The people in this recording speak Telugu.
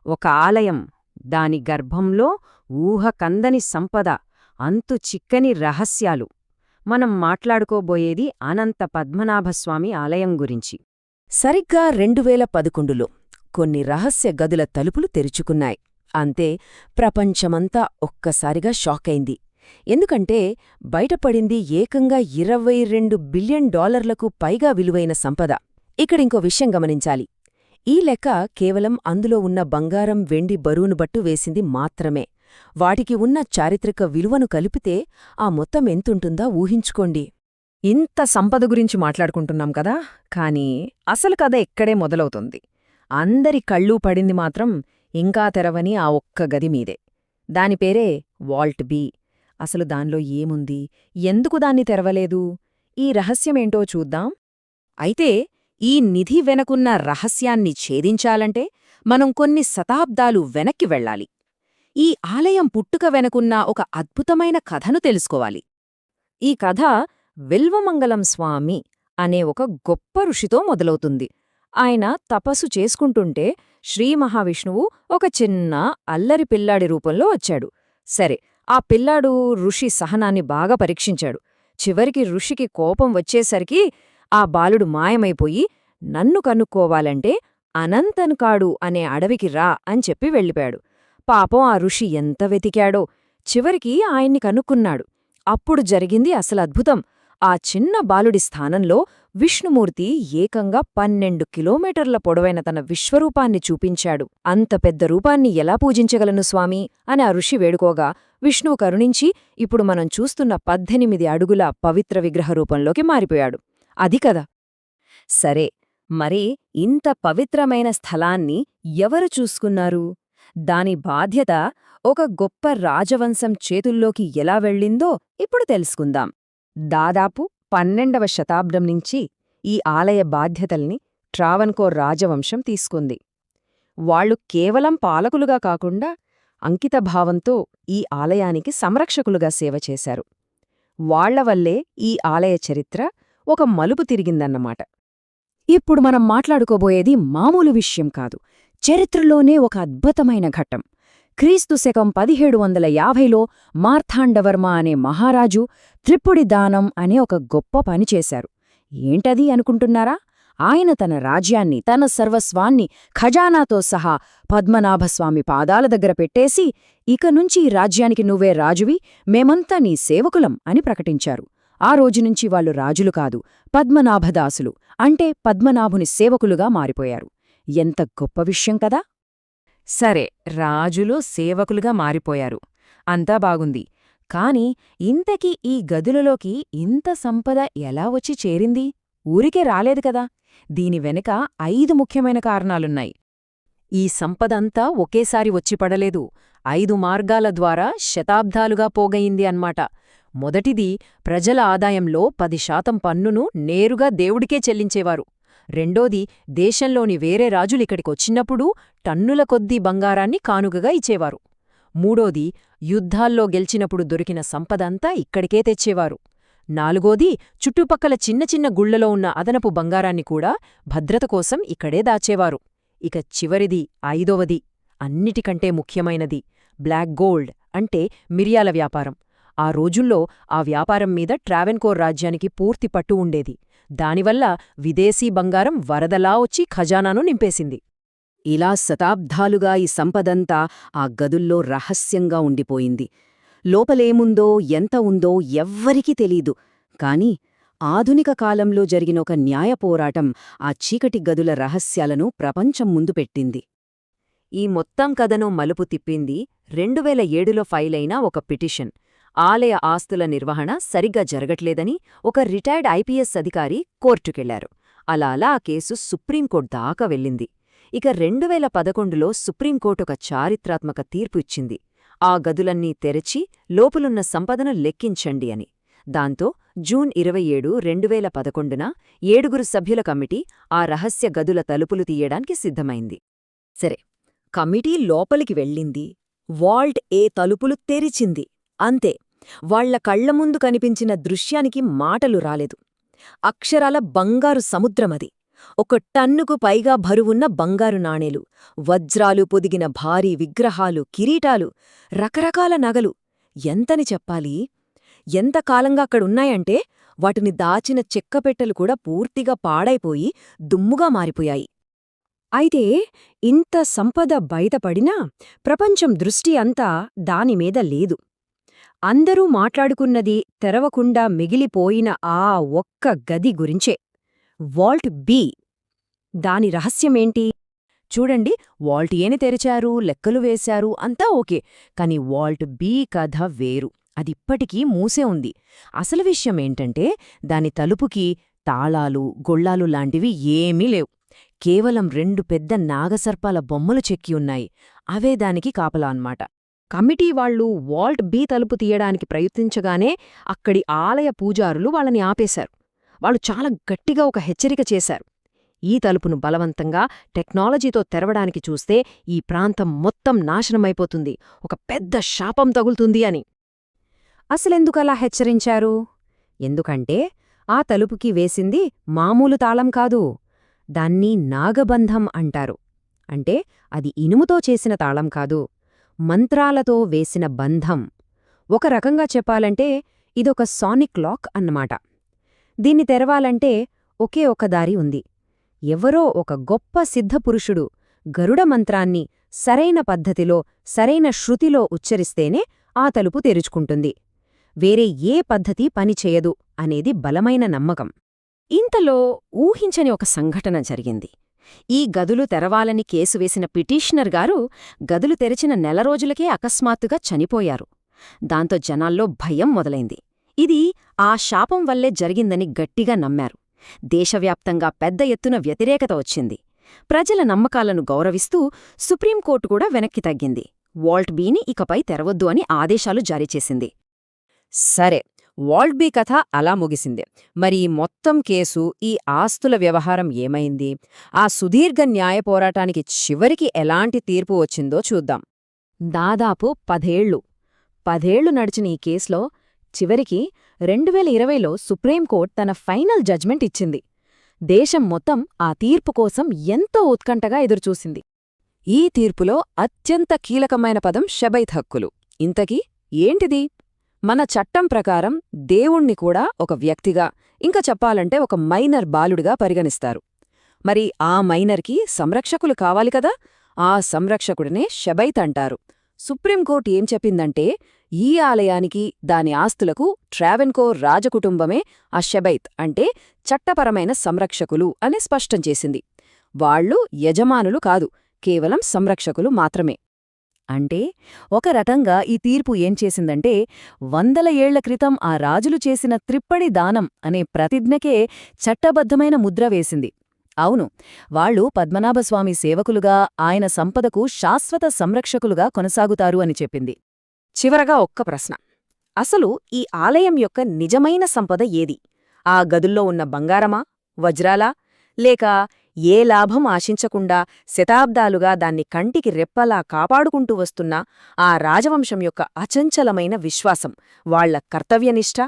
ఒక ఆలయం, దాని గర్భంలో ఊహకందని సంపద, అంతు చిక్కని రహస్యాలు. మనం మాట్లాడుకోబోయేది అనంత పద్మనాభస్వామి ఆలయం గురించి. సరిగ్గా 2011లో కొన్ని రహస్య గదుల తలుపులు తెరుచుకున్నాయి. అంతే, ప్రపంచమంతా ఒక్కసారిగా షాకైంది. ఎందుకంటే బయటపడింది ఏకంగా $22 బిలియన్ పైగా విలువైన సంపద. ఇక్కడింకో విషయం గమనించాలి. ఈ లెక్క కేవలం అందులో ఉన్న బంగారం, వెండి బరువును బట్టు వేసింది మాత్రమే. వాటికి ఉన్న చారిత్రక విలువను కలిపితే ఆ మొత్తం ఎంతుంటుందా ఊహించుకోండి. ఇంత సంపద గురించి మాట్లాడుకుంటున్నాం కదా, కానీ అసలు కథ ఎక్కడే మొదలవుతుంది. అందరి కళ్ళూ పడింది మాత్రం ఇంకా తెరవని ఆ ఒక్క గది మీదే. దాని పేరే వాల్ట్ బి. అసలు దానిలో ఏముంది, ఎందుకు దాన్ని తెరవలేదు, ఈ రహస్యమేంటో చూద్దాం. అయితే ఈ నిధి వెనకున్న రహస్యాన్ని ఛేదించాలంటే మనం కొన్ని శతాబ్దాలు వెనక్కి వెళ్ళాలి. ఈ ఆలయం పుట్టుక వెనకున్న ఒక అద్భుతమైన కథను తెలుసుకోవాలి. ఈ కథ విల్వమంగళం స్వామి అనే ఒక గొప్ప ఋషితో మొదలవుతుంది. ఆయన తపస్సు చేసుకుంటుంటే శ్రీమహావిష్ణువు ఒక చిన్న అల్లరి పిల్లాడి రూపంలో వచ్చాడు. సరే, ఆ పిల్లాడు ఋషి సహనాన్ని బాగా పరీక్షించాడు. చివరికి ఋషికి కోపం వచ్చేసరికి ఆ బాలుడు మాయమైపోయి, నన్ను కనుక్కోవాలంటే అనంతన్కాడు అనే అడవికి రా అని చెప్పి వెళ్ళిపోయాడు. పాపం ఆ ఋషి ఎంత వెతికాడో చివరికి ఆయన్ని కనుక్కున్నాడు. అప్పుడు జరిగింది అసలు అద్భుతం. ఆ చిన్న బాలుడి స్థానంలో విష్ణుమూర్తి ఏకంగా 12 కిలోమీటర్ల పొడవైన తన విశ్వరూపాన్ని చూపించాడు. అంత పెద్ద రూపాన్ని ఎలా పూజించగలను స్వామీ అని ఆ ఋషి వేడుకోగా విష్ణువు కరుణించి ఇప్పుడు మనం చూస్తున్న 18 అడుగుల పవిత్ర విగ్రహ రూపంలోకి మారిపోయాడు. అది కదా. సరే, మరి ఇంత పవిత్రమైన స్థలాన్ని ఎవరు చూసుకున్నారు? దాని బాధ్యత ఒక గొప్ప రాజవంశం చేతుల్లోకి ఎలా వెళ్ళిందో ఇప్పుడు తెలుసుకుందాం. దాదాపు 12వ శతాబ్దం నుంచి ఈ ఆలయ బాధ్యతల్ని ట్రావన్కోర్ రాజవంశం తీసుకుంది. వాళ్లు కేవలం పాలకులుగా కాకుండా అంకితభావంతో ఈ ఆలయానికి సంరక్షకులుగా సేవ చేశారు. వాళ్లవల్లే ఈ ఆలయ చరిత్ర ఒక మలుపు తిరిగిందన్నమాట. ఇప్పుడు మనం మాట్లాడుకోబోయేది మామూలు విషయం కాదు, చరిత్రలోనే ఒక అద్భుతమైన ఘట్టం. క్రీస్తు శకం 1750లో మార్తాండవర్మ అనే మహారాజు త్రిపుడి దానం అనే ఒక గొప్ప పనిచేశారు. ఏంటది అనుకుంటున్నారా? ఆయన తన రాజ్యాన్ని, తన సర్వస్వాన్ని ఖజానాతో సహా పద్మనాభస్వామి పాదాల దగ్గర పెట్టేసి, ఇక నుంచి ఈ రాజ్యానికి నువ్వే రాజువి, మేమంతా నీ సేవకులం అని ప్రకటించారు. ఆ రోజునుంచి వాళ్లు రాజులు కాదు, పద్మనాభదాసులు అంటే పద్మనాభుని సేవకులుగా మారిపోయారు. ఎంత గొప్ప విషయం కదా. సరే, రాజులు సేవకులుగా మారిపోయారు, అంతా బాగుంది. కాని ఇంతకీ ఈ గదులలోకి ఇంత సంపద ఎలా వచ్చి చేరింది? ఊరికే రాలేదు కదా. దీని వెనుక 5 ముఖ్యమైన కారణాలున్నాయి. ఈ సంపదంతా ఒకేసారి వచ్చిపడలేదు, 5 మార్గాల ద్వారా శతాబ్దాలుగా పోగయింది అన్మాట. మొదటిది, ప్రజల ఆదాయంలో 10% పన్నును నేరుగా దేవుడికే చెల్లించేవారు. రెండోది, దేశంలోని వేరే రాజులిక్కడికొచ్చినప్పుడు టన్నుల కొద్దీ బంగారాన్ని కానుకగా ఇచ్చేవారు. మూడోది, యుద్ధాల్లో గెలిచినప్పుడు దొరికిన సంపదంతా ఇక్కడికే తెచ్చేవారు. నాలుగోది, చుట్టుపక్కల చిన్న చిన్న గుళ్లలో ఉన్న అదనపు బంగారాన్ని కూడా భద్రత కోసం ఇక్కడే దాచేవారు. ఇక చివరిది, 5వది, అన్నిటికంటే ముఖ్యమైనది, బ్లాక్ గోల్డ్ అంటే మిరియాల వ్యాపారం. ఆ రోజుల్లో ఆ వ్యాపారం మీద ట్రావెన్కోర్ రాజ్యానికి పూర్తి పట్టు ఉండేది. దానివల్ల విదేశీ బంగారం వరదలా వచ్చి ఖజానాను నింపేసింది. ఇలా శతాబ్దాలుగా ఈ సంపదంతా ఆ గదుల్లో రహస్యంగా ఉండిపోయింది. లోపలేముందో, ఎంత ఉందో ఎవ్వరికీ తెలీదు. కాని ఆధునిక కాలంలో జరిగిన ఒక న్యాయ పోరాటం ఆ చీకటి గదుల రహస్యాలను ప్రపంచం ముందు పెట్టింది. ఈ మొత్తం కథను మలుపు తిప్పింది 2007లో ఫైలైన ఒక పిటిషన్. ఆలయ ఆస్తుల నిర్వహణ సరిగ్గా జరగట్లేదని ఒక రిటైర్డ్ ఐపీఎస్ అధికారి కోర్టుకెళ్లారు. అలా ఆ కేసు సుప్రీంకోర్టు దాకా వెళ్ళింది. ఇక 2011లో సుప్రీంకోర్టు ఒక చారిత్రాత్మక తీర్పు ఇచ్చింది. ఆ గదులన్నీ తెరచి లోపలున్న సంపదను లెక్కించండి అని. దాంతో జూన్ 27, 2011న 7 సభ్యుల కమిటీ ఆ రహస్య గదుల తలుపులు తీయడానికి సిద్ధమైంది. సరే, కమిటీ లోపలికి వెళ్ళింది. వాల్ట్ ఏ తలుపులు తెరిచింది. అంతే, వాళ్ల కళ్లముందు కనిపించిన దృశ్యానికి మాటలు రాలేదు. అక్షరాల బంగారు సముద్రమది. 1 టన్నుకు పైగా బరువున్న బంగారు నాణేలు, వజ్రాలు పొదిగిన భారీ విగ్రహాలు, కిరీటాలు, రకరకాల నగలు. ఎంతని చెప్పాలి? ఎంతకాలంగా అక్కడున్నాయంటే వాటిని దాచిన చెక్కపెట్టెలు కూడా పూర్తిగా పాడైపోయి దుమ్ముగా మారిపోయాయి. అయితే ఇంత సంపద బయటపడినా ప్రపంచం దృష్టి అంతా దానిమీద లేదు. అందరూ మాట్లాడుకున్నది తెరవకుండా మిగిలిపోయిన ఆ ఒక్క గది గురించే, వాల్ట్ బి. దాని రహస్యమేంటి? చూడండి, వాల్ట్ ఏని తెరిచారు, లెక్కలు వేశారు, అంతా ఓకే. కాని వాల్ట్ బి కథ వేరు. అదిప్పటికీ మూసే ఉంది. అసలు విషయమేంటంటే దాని తలుపుకి తాళాలు, గొళ్ళాలు లాంటివి ఏమీ లేవు. కేవలం 2 పెద్ద నాగసర్పాల బొమ్మలు చెక్కి ఉన్నాయి. అవే దానికి కాపలా అన్నమాట. కమిటీ వాళ్లు వాల్ట్ బి తలుపు తీయడానికి ప్రయత్నించగానే అక్కడి ఆలయ పూజారులు వాళ్ళని ఆపేశారు. వాళ్ళు చాలా గట్టిగా ఒక హెచ్చరిక చేశారు. ఈ తలుపును బలవంతంగా టెక్నాలజీతో తెరవడానికి చూస్తే ఈ ప్రాంతం మొత్తం నాశనమైపోతుంది, ఒక పెద్ద శాపం తగులుతుంది అని. అసలెందుకలా హెచ్చరించారు? ఎందుకంటే ఆ తలుపుకి వేసింది మామూలు తాళం కాదు. దాన్ని నాగబంధం అంటారు. అంటే అది ఇనుముతో చేసిన తాళం కాదు, మంత్రాలతో వేసిన బంధం. ఒక రకంగా చెప్పాలంటే ఇదొక సానిక్ లాక్ అన్నమాట. దీన్ని తెరవాలంటే ఒకే ఒక దారి ఉంది. ఎవరో ఒక గొప్ప సిద్ధపురుషుడు గరుడ మంత్రాన్ని సరైన పద్ధతిలో, సరైన శృతిలో ఉచ్చరిస్తేనే ఆ తలుపు తెరుచుకుంటుంది. వేరే ఏ పద్ధతి పనిచేయదు అనేది బలమైన నమ్మకం. ఇంతలో ఊహించని ఒక సంఘటన జరిగింది. ఈ గదులు తెరవాలని కేసు వేసిన పిటిషనర్ గారు గదులు తెరిచిన నెల రోజులకే అకస్మాత్తుగా చనిపోయారు. దాంతో జనాల్లో భయం మొదలైంది. ఇది ఆ శాపం వల్లే జరిగిందని గట్టిగా నమ్మారు. దేశవ్యాప్తంగా పెద్ద ఎత్తున వ్యతిరేకత వచ్చింది. ప్రజల నమ్మకాలను గౌరవిస్తూ సుప్రీంకోర్టు కూడా వెనక్కి తగ్గింది. వాల్ట్ బీని ఇకపై తెరవొద్దు అని ఆదేశాలు జారీ చేసింది. సరే, వాల్ట్ బి కథ అలా ముగిసింది. మరి ఈ మొత్తం కేసు, ఈ ఆస్తుల వ్యవహారం ఏమైంది? ఆ సుదీర్ఘ న్యాయ పోరాటానికి చివరికి ఎలాంటి తీర్పు వచ్చిందో చూద్దాం. దాదాపు 10 ఏళ్లు నడిచిన ఈ కేసులో చివరికి 2020లో సుప్రీంకోర్టు తన ఫైనల్ జడ్జ్మెంట్ ఇచ్చింది. దేశం మొత్తం ఆ తీర్పు కోసం ఎంతో ఉత్కంఠగా ఎదురుచూసింది. ఈ తీర్పులో అత్యంత కీలకమైన పదం షబైత్ హక్కులు. ఇంతకీ ఏంటిది? మన చట్టం ప్రకారం దేవుణ్ణి కూడా ఒక వ్యక్తిగా, ఇంకా చెప్పాలంటే ఒక మైనర్ బాలుడిగా పరిగణిస్తారు. మరి ఆ మైనర్కి సంరక్షకులు కావాలి కదా, ఆ సంరక్షకుడినే షబైత్ అంటారు. సుప్రీంకోర్టు ఏం చెప్పిందంటే ఈ ఆలయానికి, దాని ఆస్తులకు ట్రావెన్కోర్ రాజకుటుంబమే ఆ షబైత్ అంటే చట్టపరమైన సంరక్షకులు అని స్పష్టం చేసింది. వాళ్లు యజమానులు కాదు, కేవలం సంరక్షకులు మాత్రమే. అంటే ఒక రకంగా ఈ తీర్పు ఏం చేసిందంటే 100 ఏళ్ల క్రితం ఆ రాజులు చేసిన త్రిప్పడి దానం అనే ప్రతిజ్ఞకే చట్టబద్ధమైన ముద్ర వేసింది. అవును, వాళ్లు పద్మనాభస్వామి సేవకులుగా, ఆయన సంపదకు శాశ్వత సంరక్షకులుగా కొనసాగుతారు అని చెప్పింది. చివరగా ఒక్క ప్రశ్న. అసలు ఈ ఆలయం యొక్క నిజమైన సంపద ఏది? ఆ గదుల్లో ఉన్న బంగారమా, వజ్రాలా, లేక ఏ లాభం ఆశించకుండా శతాబ్దాలుగా దాన్ని కంటికి రెప్పలా కాపాడుకుంటూ వస్తున్న ఆ రాజవంశం యొక్క అచంచలమైన విశ్వాసం, వాళ్ల కర్తవ్యనిష్ట?